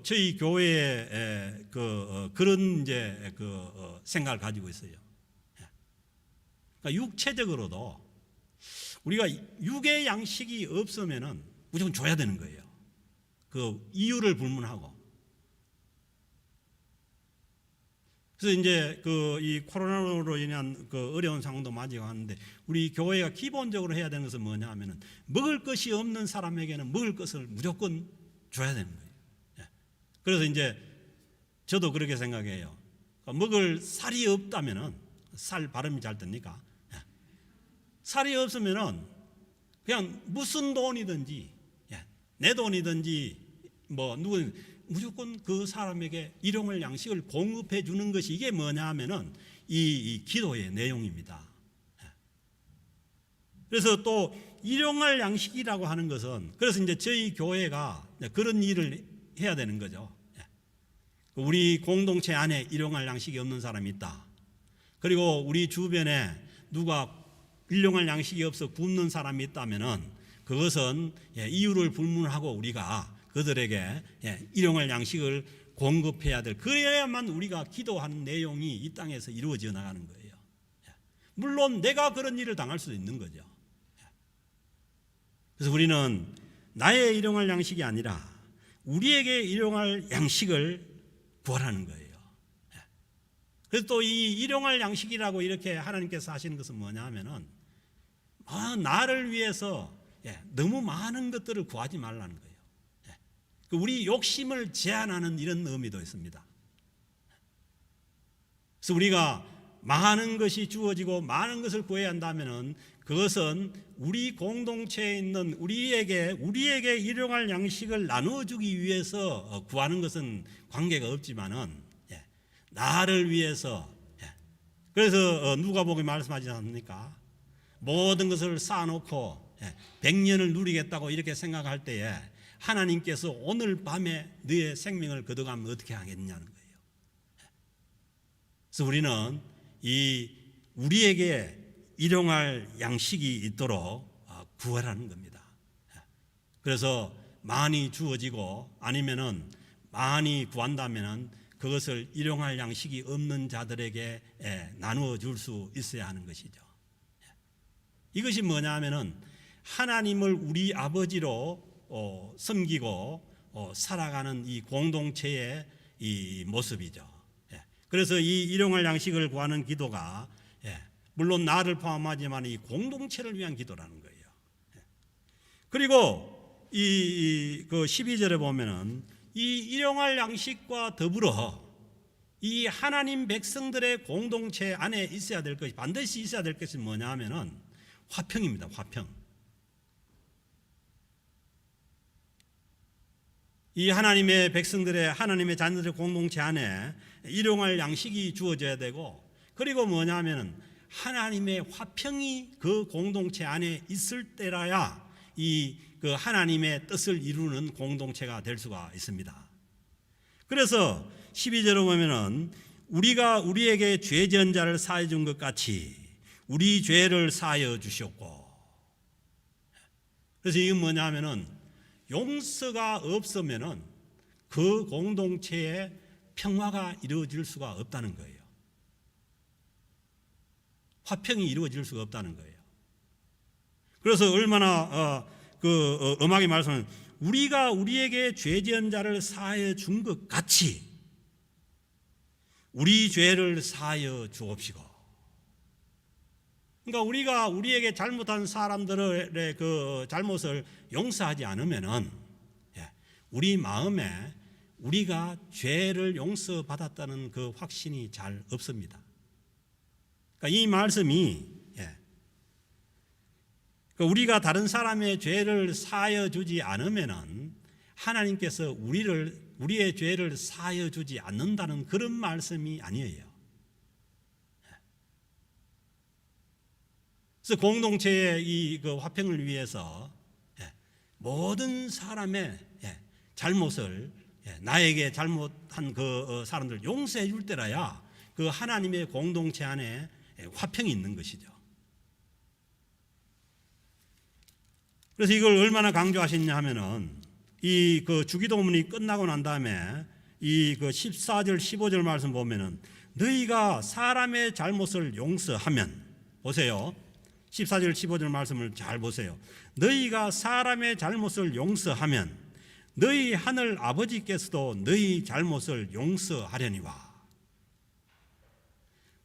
저희 교회에 그런 이제 생각을 가지고 있어요. 그러니까 육체적으로도 우리가 육의 양식이 없으면은 무조건 줘야 되는 거예요. 그 이유를 불문하고. 그래서 이제 이 코로나로 인한 어려운 상황도 맞이가 하는데, 우리 교회가 기본적으로 해야 되는 것은 뭐냐 하면은 먹을 것이 없는 사람에게는 먹을 것을 무조건 줘야 되는 거예요. 그래서 이제 저도 그렇게 생각해요. 먹을 살이 없다면은, 살 발음이 잘 됩니까? 살이 없으면은 그냥 무슨 돈이든지, 내 돈이든지 뭐 누군 무조건 그 사람에게 일용할 양식을 공급해 주는 것이, 이게 뭐냐 하면은 이 기도의 내용입니다. 그래서 또 일용할 양식이라고 하는 것은, 그래서 이제 저희 교회가 그런 일을 해야 되는 거죠. 우리 공동체 안에 일용할 양식이 없는 사람이 있다. 그리고 우리 주변에 누가 일용할 양식이 없어 굶는 사람이 있다면은 그것은 이유를 불문하고 우리가 그들에게 일용할 양식을 공급해야 될, 그래야만 우리가 기도하는 내용이 이 땅에서 이루어져 나가는 거예요. 물론 내가 그런 일을 당할 수도 있는 거죠. 그래서 우리는 나의 일용할 양식이 아니라 우리에게 일용할 양식을 구하라는 거예요. 그래서 또 이 일용할 양식이라고 이렇게 하나님께서 하시는 것은 뭐냐 하면은 나를 위해서 너무 많은 것들을 구하지 말라는 거예요. 우리 욕심을 제한하는 이런 의미도 있습니다. 그래서 우리가 많은 것이 주어지고 많은 것을 구해야 한다면은 그것은 우리 공동체에 있는 우리에게 일용할 양식을 나눠주기 위해서 구하는 것은 관계가 없지만은 나를 위해서, 그래서 누가복음에 말씀하지 않습니까? 모든 것을 쌓아놓고 100년을 누리겠다고 이렇게 생각할 때에 하나님께서 오늘 밤에 너의 생명을 거둬가면 어떻게 하겠냐는 거예요. 그래서 우리는 우리에게 일용할 양식이 있도록 구하라는 겁니다. 그래서 많이 주어지고 아니면은 많이 구한다면은 그것을 일용할 양식이 없는 자들에게 나누어 줄 수 있어야 하는 것이죠. 이것이 뭐냐 하면은 하나님을 우리 아버지로 섬기고 살아가는 이 공동체의 이 모습이죠. 그래서 이 일용할 양식을 구하는 기도가 물론 나를 포함하지만 이 공동체를 위한 기도라는 거예요. 그리고 그 12절에 보면은 이 일용할 양식과 더불어 이 하나님 백성들의 공동체 안에 있어야 될 것이, 반드시 있어야 될 것이 뭐냐 하면은 화평입니다. 화평. 이 하나님의 백성들의, 하나님의 자녀들의 공동체 안에 일용할 양식이 주어져야 되고, 그리고 뭐냐 하면은 하나님의 화평이 그 공동체 안에 있을 때라야 그 하나님의 뜻을 이루는 공동체가 될 수가 있습니다. 그래서 12절에 보면은 우리가 우리에게 죄 지은 자를 사하여 준 것 같이 우리 죄를 사하여 주셨고, 그래서 이게 뭐냐 하면은 용서가 없으면은 그 공동체에 평화가 이루어질 수가 없다는 거예요. 화평이 이루어질 수가 없다는 거예요. 그래서 얼마나 음악의 말씀은 우리가 우리에게 죄 지은 자를 사하여 준 것 같이 우리 죄를 사하여 주옵시고. 그러니까 우리가 우리에게 잘못한 사람들의 그 잘못을 용서하지 않으면은 우리 마음에 우리가 죄를 용서받았다는 그 확신이 잘 없습니다. 그러니까 이 말씀이 우리가 다른 사람의 죄를 사하여 주지 않으면은 하나님께서 우리의 죄를 사하여 주지 않는다는 그런 말씀이 아니에요. 그래서 공동체의 그 화평을 위해서 모든 사람의 잘못을, 나에게 잘못한 그 사람들 용서해 줄 때라야 그 하나님의 공동체 안에 화평이 있는 것이죠. 그래서 이걸 얼마나 강조하셨냐 하면은 이 그 주기도문이 끝나고 난 다음에 이 그 14절 15절 말씀 보면은 너희가 사람의 잘못을 용서하면, 보세요. 14절 15절 말씀을 잘 보세요. 너희가 사람의 잘못을 용서하면 너희 하늘 아버지께서도 너희 잘못을 용서하려니와.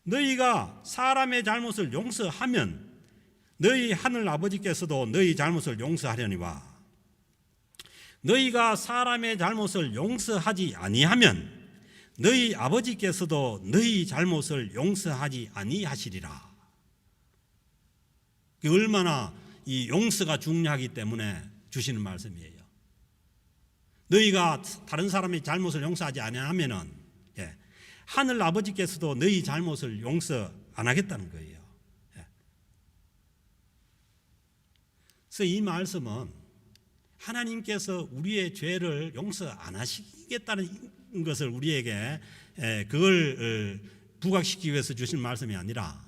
너희가 사람의 잘못을 용서하면 너희 하늘 아버지께서도 너희 잘못을 용서하려니와. 너희가 사람의 잘못을 용서하지 아니하면 너희 아버지께서도 너희 잘못을 용서하지 아니하시리라. 얼마나 이 용서가 중요하기 때문에 주시는 말씀이에요. 너희가 다른 사람의 잘못을 용서하지 아니하면은 하늘 아버지께서도 너희 잘못을 용서 안 하겠다는 거예요. 그래서 이 말씀은 하나님께서 우리의 죄를 용서 안 하시겠다는 것을 우리에게 그걸 부각시키기 위해서 주신 말씀이 아니라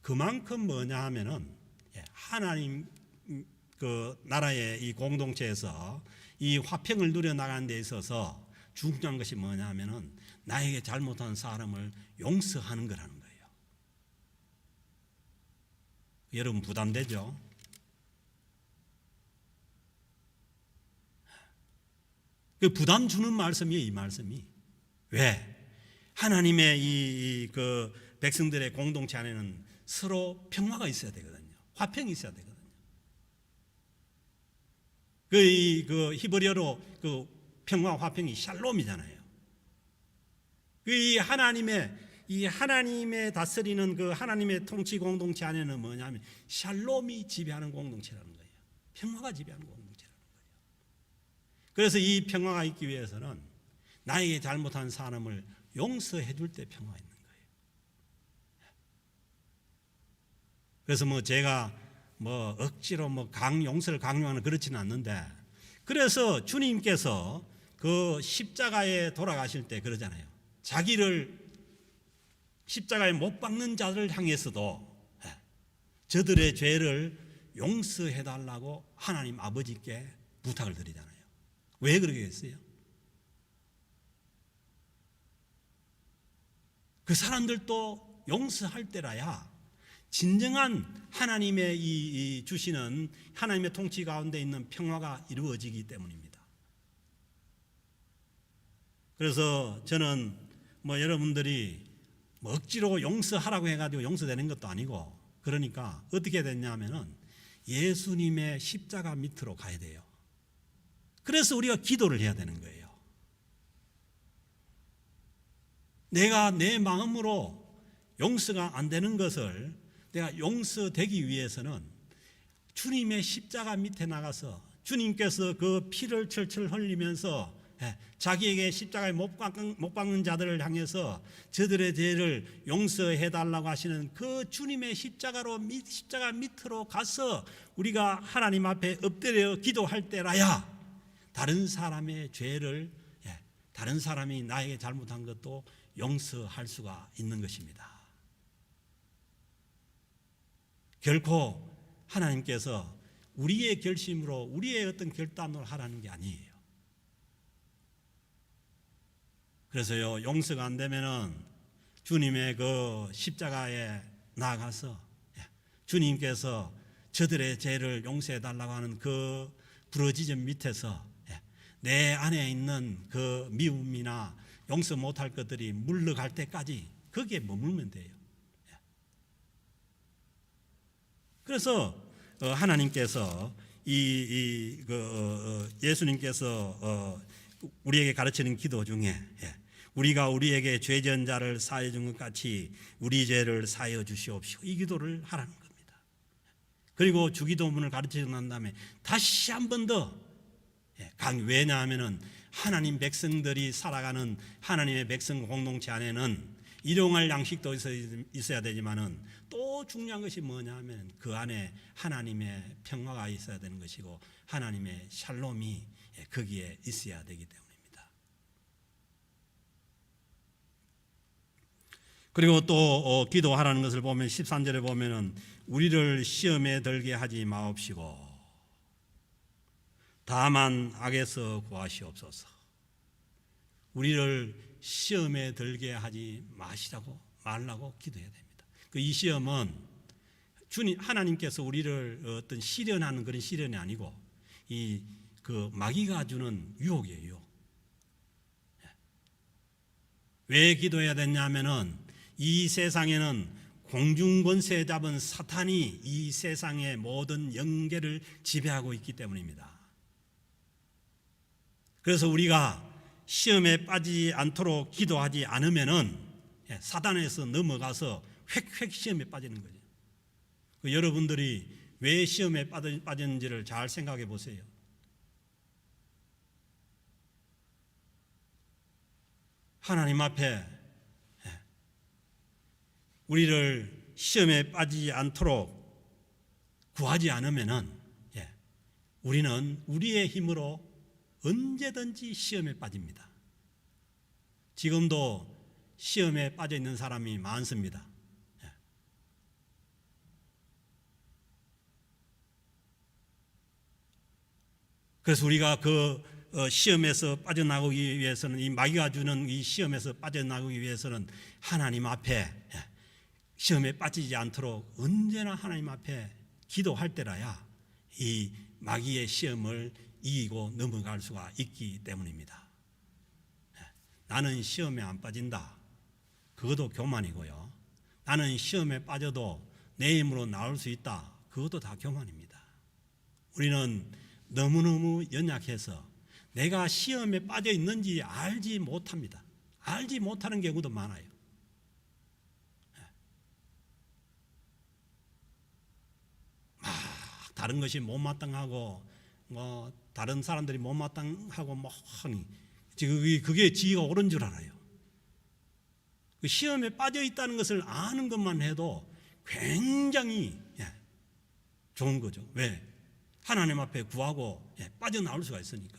그만큼 뭐냐 하면은 하나님 그 나라의 이 공동체에서 이 화평을 누려나가는 데 있어서 중요한 것이 뭐냐 하면은 나에게 잘못한 사람을 용서하는 거라는 거예요. 여러분 부담되죠? 그 부담 주는 말씀이에요, 이 말씀이. 왜? 하나님의 그 백성들의 공동체 안에는 서로 평화가 있어야 되거든요. 화평이 있어야 되거든요. 그 히브리어로 그 평화 화평이 샬롬이잖아요. 이 하나님의 다스리는 그 하나님의 통치 공동체 안에는 뭐냐면 샬롬이 지배하는 공동체라는 거예요. 평화가 지배하는 공동체라는 거예요. 그래서 이 평화가 있기 위해서는 나에게 잘못한 사람을 용서해 줄 때 평화가 있는 거예요. 그래서 제가 억지로 용서를 강요하는 그렇지는 않는데, 그래서 주님께서 그 십자가에 돌아가실 때 그러잖아요. 자기를 십자가에 못 박는 자를 향해서도 저들의 죄를 용서해 달라고 하나님 아버지께 부탁을 드리잖아요. 왜 그러게 했어요? 그 사람들도 용서할 때라야 진정한 하나님의 이 주시는 하나님의 통치 가운데 있는 평화가 이루어지기 때문입니다. 그래서 저는 여러분들이 억지로 용서하라고 해가지고 용서되는 것도 아니고, 그러니까 어떻게 됐냐면은 예수님의 십자가 밑으로 가야 돼요. 그래서 우리가 기도를 해야 되는 거예요. 내가 내 마음으로 용서가 안 되는 것을 내가 용서되기 위해서는 주님의 십자가 밑에 나가서 주님께서 그 피를 철철 흘리면서 자기에게 십자가에 못 박는 자들을 향해서 저들의 죄를 용서해 달라고 하시는 그 주님의 십자가 밑으로 가서 우리가 하나님 앞에 엎드려 기도할 때라야 다른 사람의 죄를, 다른 사람이 나에게 잘못한 것도 용서할 수가 있는 것입니다. 결코 하나님께서 우리의 결심으로 우리의 어떤 결단으로 하라는 게 아니에요. 그래서요, 용서가 안 되면은 주님의 그 십자가에 나아가서 주님께서 저들의 죄를 용서해 달라고 하는 그 부르짖음 밑에서 내 안에 있는 그 미움이나 용서 못할 것들이 물러갈 때까지 거기에 머물면 돼요. 그래서 하나님께서 예수님께서 우리에게 가르치는 기도 중에 우리가 우리에게 죄 지은 자를 사하여 준 것 같이 우리 죄를 사하여 주시옵시고, 이 기도를 하라는 겁니다. 그리고 주기도문을 가르치고 난 다음에 다시 한 번 더 왜냐하면은 하나님 백성들이 살아가는 하나님의 백성 공동체 안에는 일용할 양식도 있어야 되지만은 또 중요한 것이 뭐냐면 그 안에 하나님의 평화가 있어야 되는 것이고 하나님의 샬롬이 거기에 있어야 되기 때문입니다. 그리고 또 기도하라는 것을 보면 13절에 보면은 우리를 시험에 들게 하지 마옵시고 다만 악에서 구하시옵소서. 우리를 시험에 들게 하지 말라고 기도해야 됩니다. 이 시험은 하나님께서 우리를 어떤 시련하는 그런 시련이 아니고 그 마귀가 주는 유혹이에요. 왜 기도해야 되냐면은 이 세상에는 공중권세 잡은 사탄이 이 세상의 모든 영계를 지배하고 있기 때문입니다. 그래서 우리가 시험에 빠지지 않도록 기도하지 않으면은 사단에서 넘어가서 획획 시험에 빠지는 거죠. 여러분들이 왜 시험에 빠졌는지를 잘 생각해 보세요. 하나님 앞에 우리를 시험에 빠지지 않도록 구하지 않으면은 우리는 우리의 힘으로 언제든지 시험에 빠집니다. 지금도 시험에 빠져 있는 사람이 많습니다. 그래서 우리가 그 시험에서 빠져나가기 위해서는, 이 마귀가 주는 이 시험에서 빠져나가기 위해서는 하나님 앞에 시험에 빠지지 않도록 언제나 하나님 앞에 기도할 때라야 이 마귀의 시험을 이기고 넘어갈 수가 있기 때문입니다. 나는 시험에 안 빠진다, 그것도 교만이고요. 나는 시험에 빠져도 내 힘으로 나올 수 있다, 그것도 다 교만입니다. 우리는 너무너무 연약해서 내가 시험에 빠져 있는지 알지 못합니다. 알지 못하는 경우도 많아요. 막 다른 것이 못마땅하고 다른 사람들이 못마땅하고 그게 지가 옳은 줄 알아요. 그 시험에 빠져 있다는 것을 아는 것만 해도 굉장히 좋은 거죠. 왜? 하나님 앞에 구하고 빠져나올 수가 있으니까.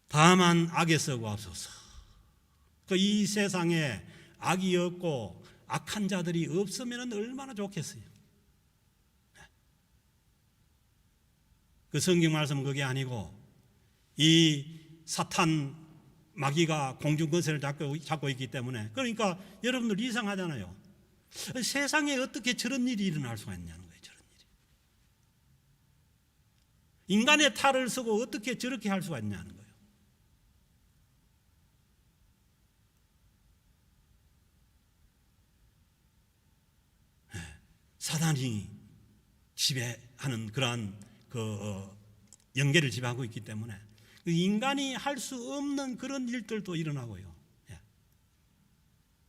다만 악에서 구하소서. 이 세상에 악이 없고 악한 자들이 없으면 얼마나 좋겠어요. 그 성경 말씀은 그게 아니고 이 사탄 마귀가 공중 권세를 잡고 있기 때문에, 그러니까 여러분들 이상하잖아요. 세상에 어떻게 저런 일이 일어날 수가 있냐는 거예요. 저런 일이. 인간의 탈을 쓰고 어떻게 저렇게 할 수가 있냐는 거예요. 사단이 지배하는 그러한 영계를 지배하고 있기 때문에 인간이 할 수 없는 그런 일들도 일어나고요.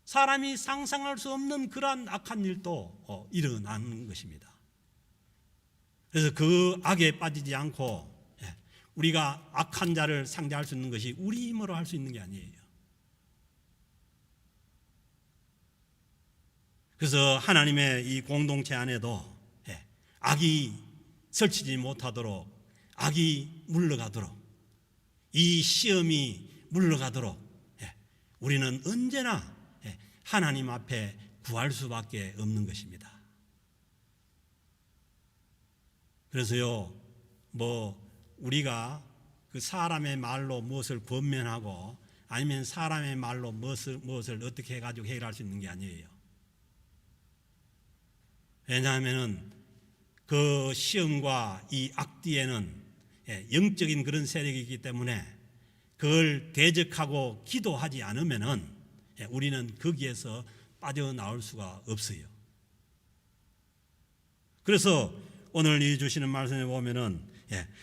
사람이 상상할 수 없는 그러한 악한 일도 일어나는 것입니다. 그래서 그 악에 빠지지 않고 우리가 악한 자를 상대할 수 있는 것이 우리 힘으로 할 수 있는 게 아니에요. 그래서 하나님의 이 공동체 안에도 악이 설치지 못하도록, 악이 물러가도록, 이 시험이 물러가도록 우리는 언제나 하나님 앞에 구할 수밖에 없는 것입니다. 그래서요, 우리가 그 사람의 말로 무엇을 권면하고 아니면 사람의 말로 무엇을 어떻게 해가지고 해결할 수 있는 게 아니에요. 왜냐하면은 그 시험과 이 악뒤에는 영적인 그런 세력이 있기 때문에 그걸 대적하고 기도하지 않으면은 우리는 거기에서 빠져나올 수가 없어요. 그래서 오늘 이 주시는 말씀에 보면은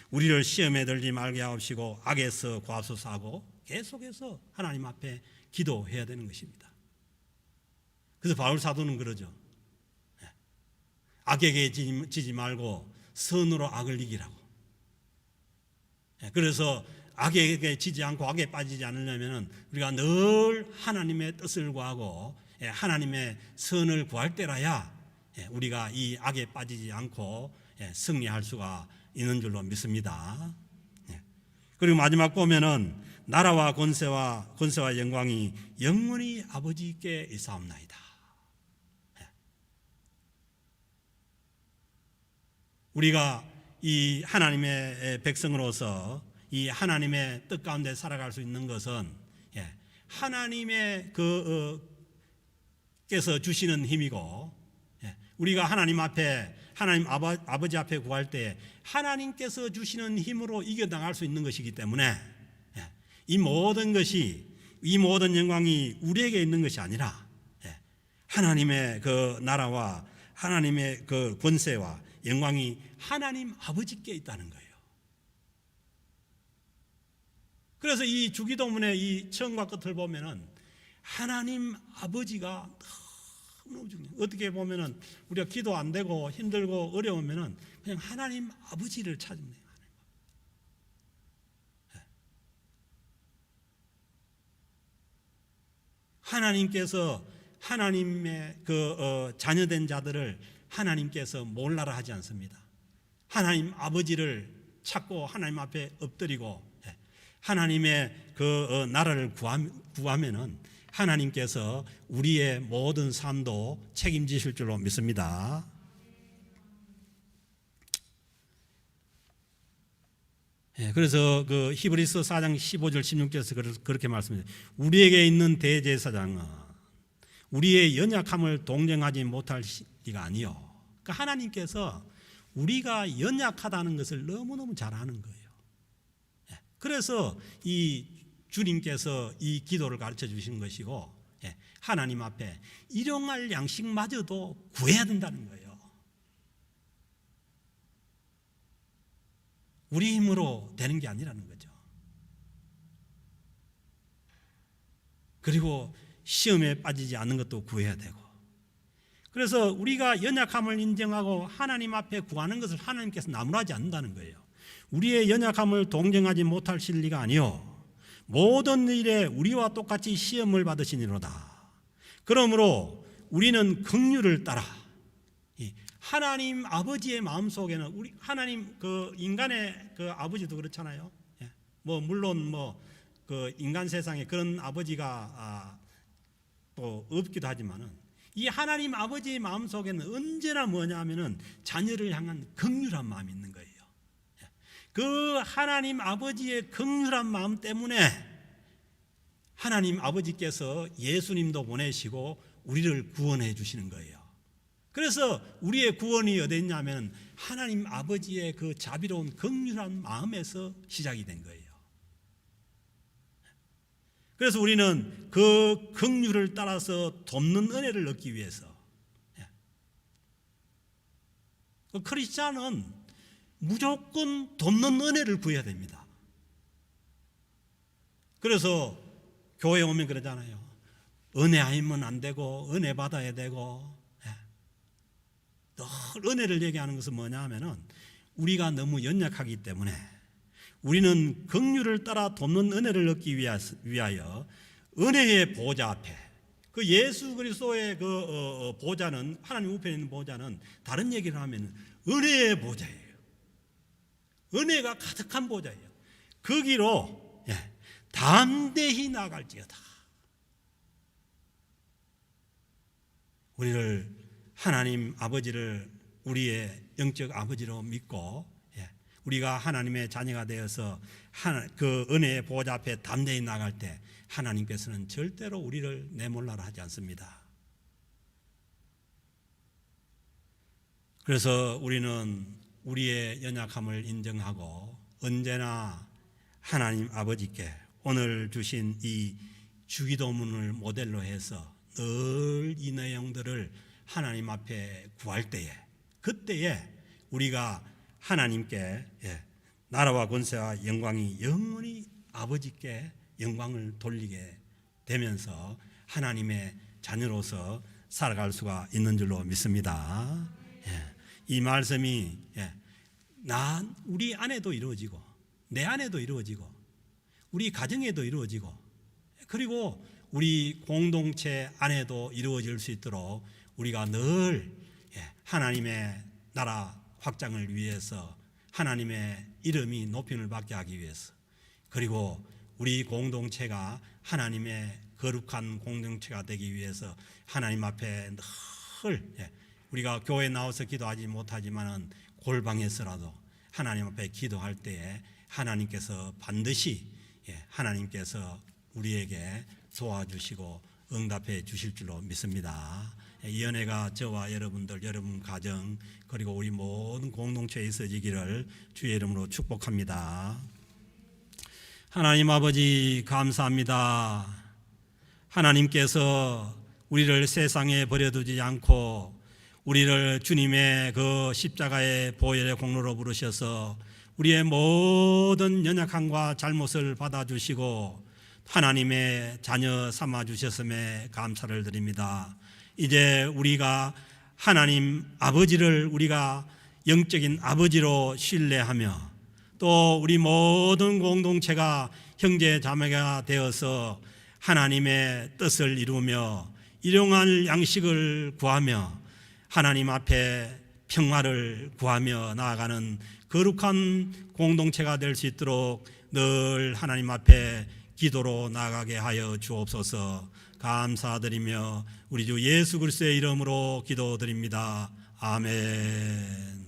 우리를 시험에 들지 말게 하옵시고 악에서 구하소서 하고 계속해서 하나님 앞에 기도해야 되는 것입니다. 그래서 바울 사도는 그러죠. 악에게 지지 말고 선으로 악을 이기라고. 그래서 악에게 지지 않고 악에 빠지지 않으려면 우리가 늘 하나님의 뜻을 구하고 하나님의 선을 구할 때라야 우리가 이 악에 빠지지 않고 승리할 수가 있는 줄로 믿습니다. 그리고 마지막 보면은 나라와 권세와 영광이 영원히 아버지께 있사옵나이다. 우리가 이 하나님의 백성으로서 이 하나님의 뜻 가운데 살아갈 수 있는 것은 하나님의 께서 주시는 힘이고, 우리가 하나님 앞에 하나님 아버지 앞에 구할 때 하나님께서 주시는 힘으로 이겨나갈 수 있는 것이기 때문에 이 모든 것이, 이 모든 영광이 우리에게 있는 것이 아니라 하나님의 그 나라와 하나님의 그 권세와 영광이 하나님 아버지께 있다는 거예요. 그래서 이 주기도문의 이 처음과 끝을 보면은 하나님 아버지가 너무너무 중요해요. 어떻게 보면은 우리가 기도 안 되고 힘들고 어려우면은 그냥 하나님 아버지를 찾으면 돼요. 하나님께서 하나님의 자녀된 자들을 하나님께서 몰라라 하지 않습니다. 하나님 아버지를 찾고 하나님 앞에 엎드리고 하나님의 나라를 구하면은 하나님께서 우리의 모든 삶도 책임지실 줄로 믿습니다. 그래서 히브리서 4장 15절 16절에서 그렇게 말씀해요. 우리에게 있는 대제사장은 우리의 연약함을 동정하지 못할 리가 아니요. 그러니까 하나님께서 우리가 연약하다는 것을 너무너무 잘 아는 거예요. 그래서 이 주님께서 이 기도를 가르쳐 주신 것이고, 하나님 앞에 일용할 양식마저도 구해야 된다는 거예요. 우리 힘으로 되는 게 아니라는 거죠. 그리고 시험에 빠지지 않는 것도 구해야 되고, 그래서 우리가 연약함을 인정하고 하나님 앞에 구하는 것을 하나님께서 나무라지 않는다는 거예요. 우리의 연약함을 동정하지 못할 진리가 아니요 모든 일에 우리와 똑같이 시험을 받으시니로다. 그러므로 우리는 긍휼을 따라 하나님 아버지의 마음속에는 우리 하나님 인간의 아버지도 그렇잖아요. 물론 인간 세상에 그런 아버지가 또 없기도 하지만은 이 하나님 아버지의 마음속에는 언제나 뭐냐면은 자녀를 향한 긍휼한 마음이 있는 거예요. 그 하나님 아버지의 긍휼한 마음 때문에 하나님 아버지께서 예수님도 보내시고 우리를 구원해 주시는 거예요. 그래서 우리의 구원이 어디 있냐면 하나님 아버지의 그 자비로운 긍휼한 마음에서 시작이 된 거예요. 그래서 우리는 그 긍휼을 따라서 돕는 은혜를 얻기 위해서 크리스찬은 무조건 돕는 은혜를 구해야 됩니다. 그래서 교회 오면 그러잖아요. 은혜 아니면 안 되고 은혜 받아야 되고, 늘 은혜를 얘기하는 것은 뭐냐 하면은 우리가 너무 연약하기 때문에 우리는 긍휼을 따라 돕는 은혜를 얻기 위하여 은혜의 보좌 앞에, 그 예수 그리스도의 보좌는, 하나님 우편에 있는 보좌는 다른 얘기를 하면 은혜의 보좌예요. 은혜가 가득한 보좌예요. 거기로 담대히 나갈지어다. 우리를 하나님 아버지를 우리의 영적 아버지로 믿고 우리가 하나님의 자녀가 되어서 그 은혜의 보좌 앞에 담대히 나갈 때 하나님께서는 절대로 우리를 내몰라라 하지 않습니다. 그래서 우리는 우리의 연약함을 인정하고 언제나 하나님 아버지께 오늘 주신 이 주기도문을 모델로 해서 늘 이 내용들을 하나님 앞에 구할 때에, 그때에 우리가 하나님께 나라와 권세와 영광이 영원히 아버지께 영광을 돌리게 되면서 하나님의 자녀로서 살아갈 수가 있는 줄로 믿습니다. 이 말씀이 우리 안에도 이루어지고 내 안에도 이루어지고 우리 가정에도 이루어지고 그리고 우리 공동체 안에도 이루어질 수 있도록 우리가 늘 하나님의 나라 확장을 위해서, 하나님의 이름이 높임을 받게 하기 위해서, 그리고 우리 공동체가 하나님의 거룩한 공동체가 되기 위해서 하나님 앞에 늘 우리가 교회에 나와서 기도하지 못하지만은 골방에서라도 하나님 앞에 기도할 때에 하나님께서 반드시 하나님께서 우리에게 도와주시고 응답해 주실 줄로 믿습니다. 이 은혜가 저와 여러분들, 여러분 가정, 그리고 우리 모든 공동체에 있어지기를 주의 이름으로 축복합니다. 하나님 아버지 감사합니다. 하나님께서 우리를 세상에 버려두지 않고 우리를 주님의 그 십자가의 보혈의 공로로 부르셔서 우리의 모든 연약함과 잘못을 받아주시고 하나님의 자녀 삼아 주셨음에 감사를 드립니다. 이제 우리가 하나님 아버지를 우리가 영적인 아버지로 신뢰하며 또 우리 모든 공동체가 형제 자매가 되어서 하나님의 뜻을 이루며 일용할 양식을 구하며 하나님 앞에 평화를 구하며 나아가는 거룩한 공동체가 될 수 있도록 늘 하나님 앞에 기도로 나아가게 하여 주옵소서. 감사드리며 우리 주 예수 그리스도의 이름으로 기도드립니다. 아멘.